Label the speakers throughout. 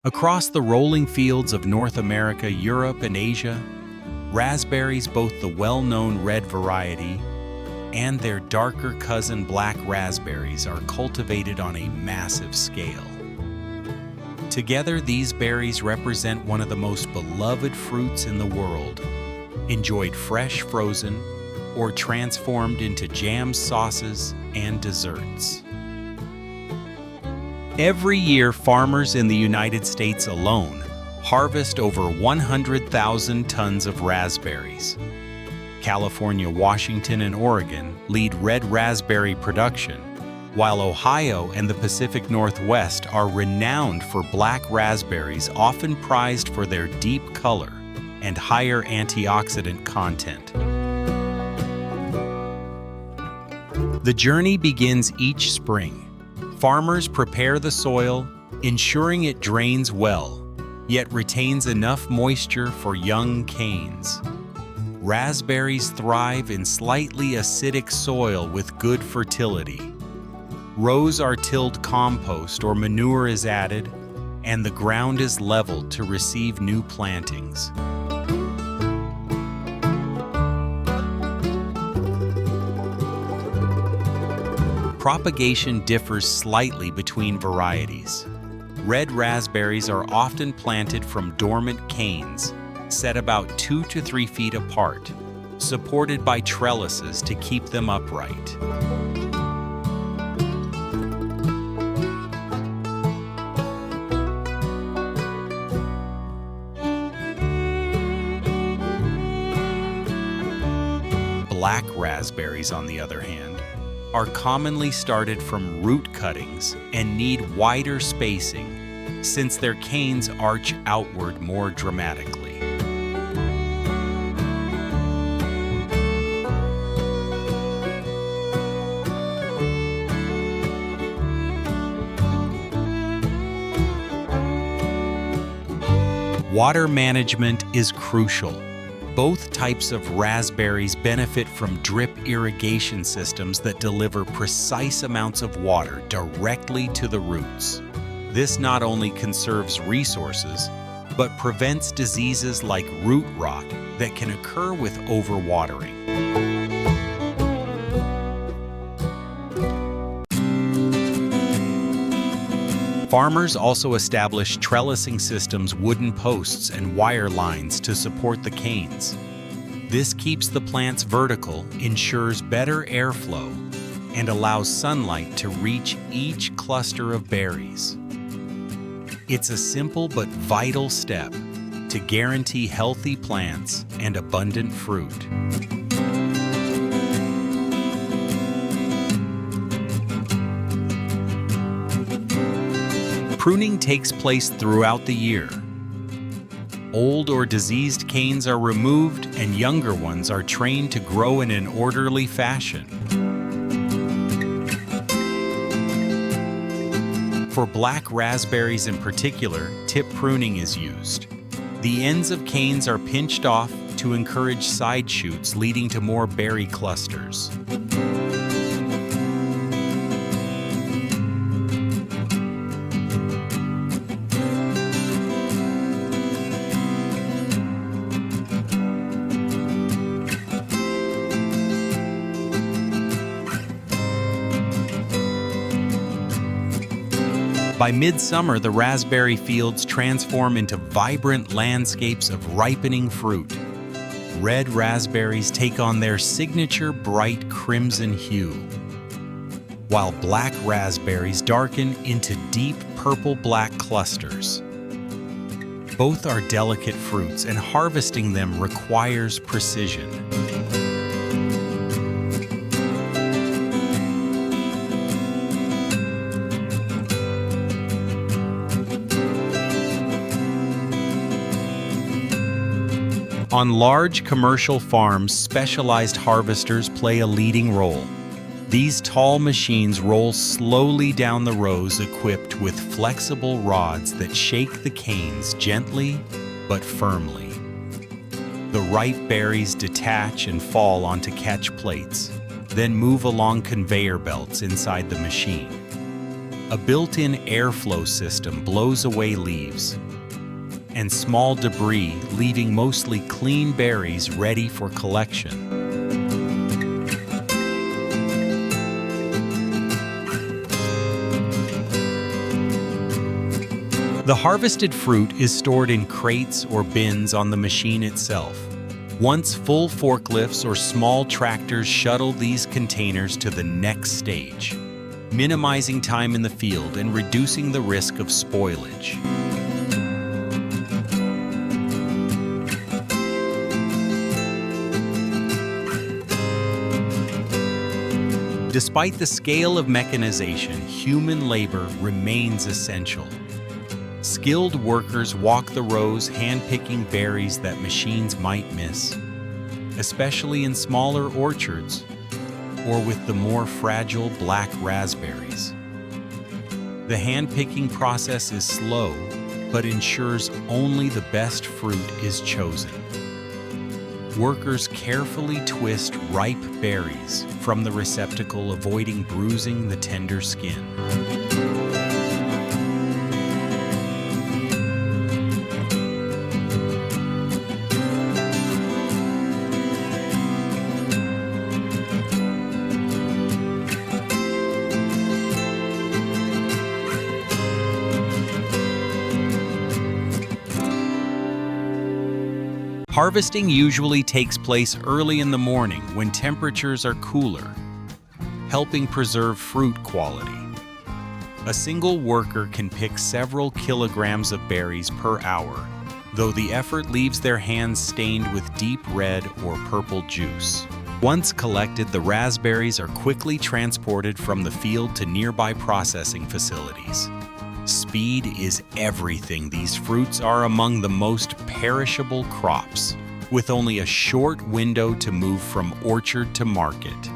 Speaker 1: Across the rolling fields of North America, Europe, and Asia, raspberries, both the well-known red variety and their darker cousin black raspberries, are cultivated on a massive scale. Together, these berries represent one of the most beloved fruits in the world, enjoyed fresh, frozen, or transformed into jams, sauces, and desserts. Every year, farmers in the United States alone harvest over 100,000 tons of raspberries. California, Washington, and Oregon lead red raspberry production, while Ohio and the Pacific Northwest are renowned for black raspberries, often prized for their deep color and higher antioxidant content. The journey begins each spring. Farmers prepare the soil, ensuring it drains well, yet retains enough moisture for young canes. Raspberries thrive in slightly acidic soil with good fertility. Rows are tilled, compost or manure is added, and the ground is leveled to receive new plantings. Propagation differs slightly between varieties. Red raspberries are often planted from dormant canes, set about 2 to 3 feet apart, supported by trellises to keep them upright. Black raspberries, on the other hand, are commonly started from root cuttings and need wider spacing since their canes arch outward more dramatically. Water management is crucial. Both types of raspberries benefit from drip irrigation systems that deliver precise amounts of water directly to the roots. This not only conserves resources, but prevents diseases like root rot that can occur with overwatering. Farmers also establish trellising systems, wooden posts, and wire lines to support the canes. This keeps the plants vertical, ensures better airflow, and allows sunlight to reach each cluster of berries. It's a simple but vital step to guarantee healthy plants and abundant fruit. Pruning takes place throughout the year. Old or diseased canes are removed and younger ones are trained to grow in an orderly fashion. For black raspberries in particular, tip pruning is used. The ends of canes are pinched off to encourage side shoots, leading to more berry clusters. By midsummer, the raspberry fields transform into vibrant landscapes of ripening fruit. Red raspberries take on their signature bright crimson hue, while black raspberries darken into deep purple-black clusters. Both are delicate fruits, and harvesting them requires precision. On large commercial farms, specialized harvesters play a leading role. These tall machines roll slowly down the rows, equipped with flexible rods that shake the canes gently but firmly. The ripe berries detach and fall onto catch plates, then move along conveyor belts inside the machine. A built-in airflow system blows away leaves and small debris, leaving mostly clean berries ready for collection. The harvested fruit is stored in crates or bins on the machine itself. Once full, forklifts or small tractors shuttle these containers to the next stage, minimizing time in the field and reducing the risk of spoilage. Despite the scale of mechanization, human labor remains essential. Skilled workers walk the rows, hand-picking berries that machines might miss, especially in smaller orchards or with the more fragile black raspberries. The hand-picking process is slow, but ensures only the best fruit is chosen. Workers carefully twist ripe berries from the receptacle, avoiding bruising the tender skin. Harvesting usually takes place early in the morning when temperatures are cooler, helping preserve fruit quality. A single worker can pick several kilograms of berries per hour, though the effort leaves their hands stained with deep red or purple juice. Once collected, the raspberries are quickly transported from the field to nearby processing facilities. Speed is everything. These fruits are among the most perishable crops, with only a short window to move from orchard to market.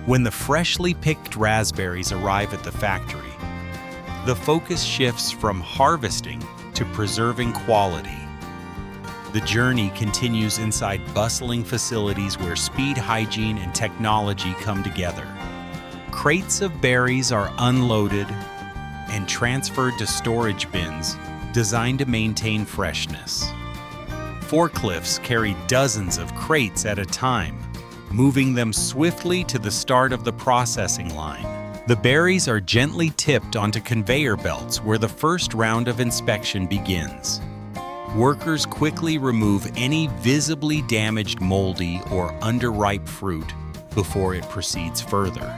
Speaker 1: When the freshly picked raspberries arrive at the factory, the focus shifts from harvesting to preserving quality. The journey continues inside bustling facilities where speed, hygiene, and technology come together. Crates of berries are unloaded and transferred to storage bins designed to maintain freshness. Forklifts carry dozens of crates at a time, moving them swiftly to the start of the processing line. The berries are gently tipped onto conveyor belts where the first round of inspection begins. Workers quickly remove any visibly damaged, moldy, or underripe fruit before it proceeds further.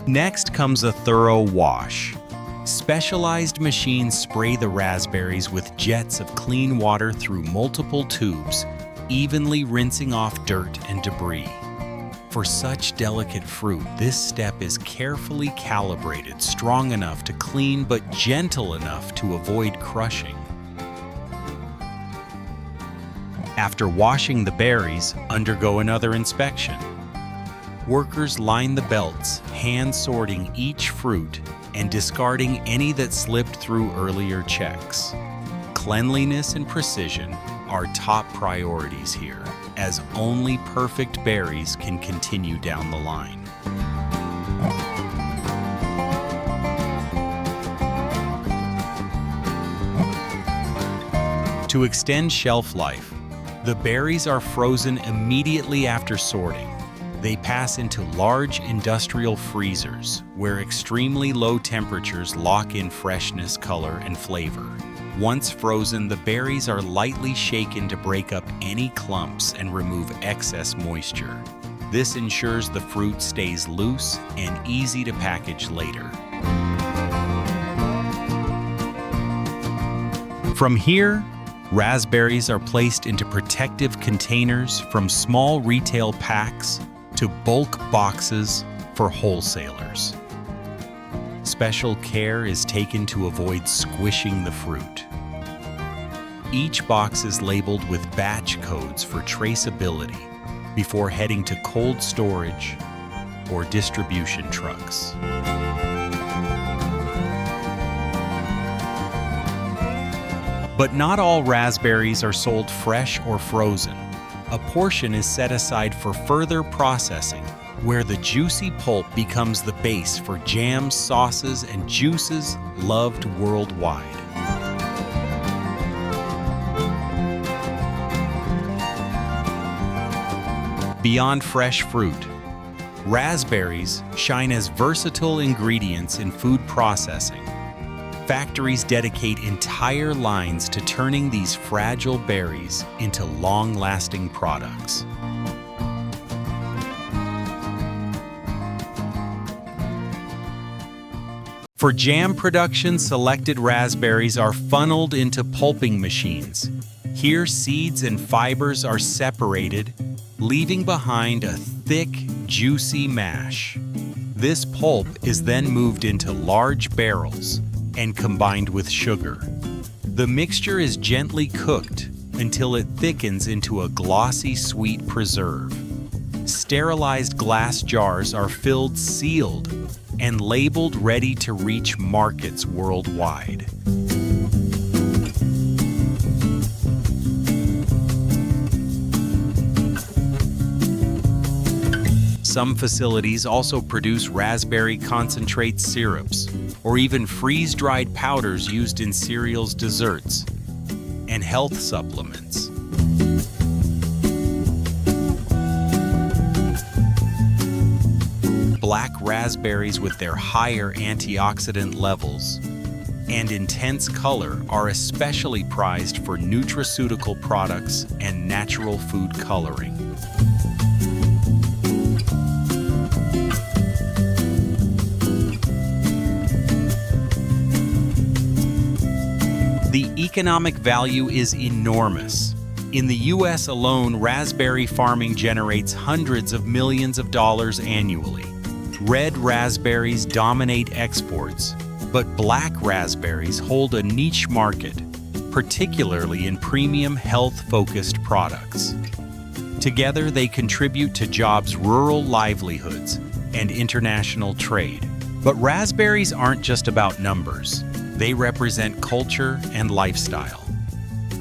Speaker 1: Next comes a thorough wash. Specialized machines spray the raspberries with jets of clean water through multiple tubes, evenly rinsing off dirt and debris. For such delicate fruit, this step is carefully calibrated, strong enough to clean but gentle enough to avoid crushing. After washing, the berries undergo another inspection. Workers line the belts, hand sorting each fruit and discarding any that slipped through earlier checks. Cleanliness and precision are top priorities here, as only perfect berries can continue down the line. To extend shelf life, the berries are frozen immediately after sorting. They pass into large industrial freezers, where extremely low temperatures lock in freshness, color, and flavor. Once frozen, the berries are lightly shaken to break up any clumps and remove excess moisture. This ensures the fruit stays loose and easy to package later. From here, raspberries are placed into protective containers, from small retail packs to bulk boxes for wholesalers. Special care is taken to avoid squishing the fruit. Each box is labeled with batch codes for traceability before heading to cold storage or distribution trucks. But not all raspberries are sold fresh or frozen. A portion is set aside for further processing, where the juicy pulp becomes the base for jams, sauces, and juices loved worldwide. Beyond fresh fruit, raspberries shine as versatile ingredients in food processing. Factories dedicate entire lines to turning these fragile berries into long-lasting products. For jam production, selected raspberries are funneled into pulping machines. Here, seeds and fibers are separated, leaving behind a thick, juicy mash. This pulp is then moved into large barrels and combined with sugar. The mixture is gently cooked until it thickens into a glossy, sweet preserve. Sterilized glass jars are filled sealed and labeled ready to reach markets worldwide. Some facilities also produce raspberry concentrate syrups, or even freeze-dried powders used in cereals, desserts, and health supplements. Black raspberries, with their higher antioxidant levels and intense color, are especially prized for nutraceutical products and natural food coloring. The economic value is enormous. In the U.S. alone, raspberry farming generates hundreds of millions of dollars annually. Red raspberries dominate exports, but black raspberries hold a niche market, particularly in premium health-focused products. Together, they contribute to jobs, rural livelihoods, and international trade. But raspberries aren't just about numbers. They represent culture and lifestyle.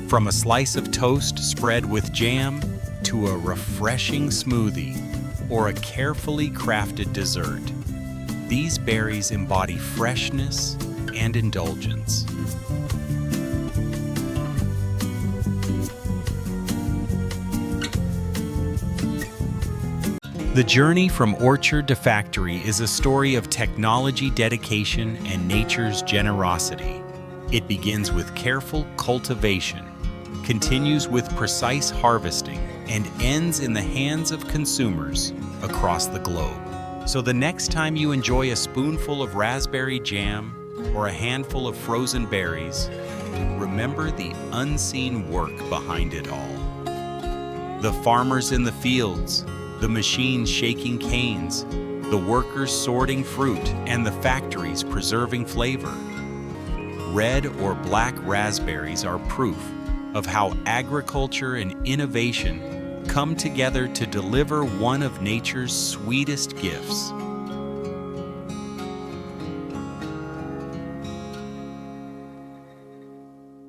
Speaker 1: From a slice of toast spread with jam to a refreshing smoothie or a carefully crafted dessert, these berries embody freshness and indulgence. The journey from orchard to factory is a story of technology, dedication, and nature's generosity. It begins with careful cultivation, continues with precise harvesting, and ends in the hands of consumers across the globe. So the next time you enjoy a spoonful of raspberry jam or a handful of frozen berries, remember the unseen work behind it all. The farmers in the fields, the machines shaking canes, the workers sorting fruit, and the factories preserving flavor. Red or black raspberries are proof of how agriculture and innovation come together to deliver one of nature's sweetest gifts,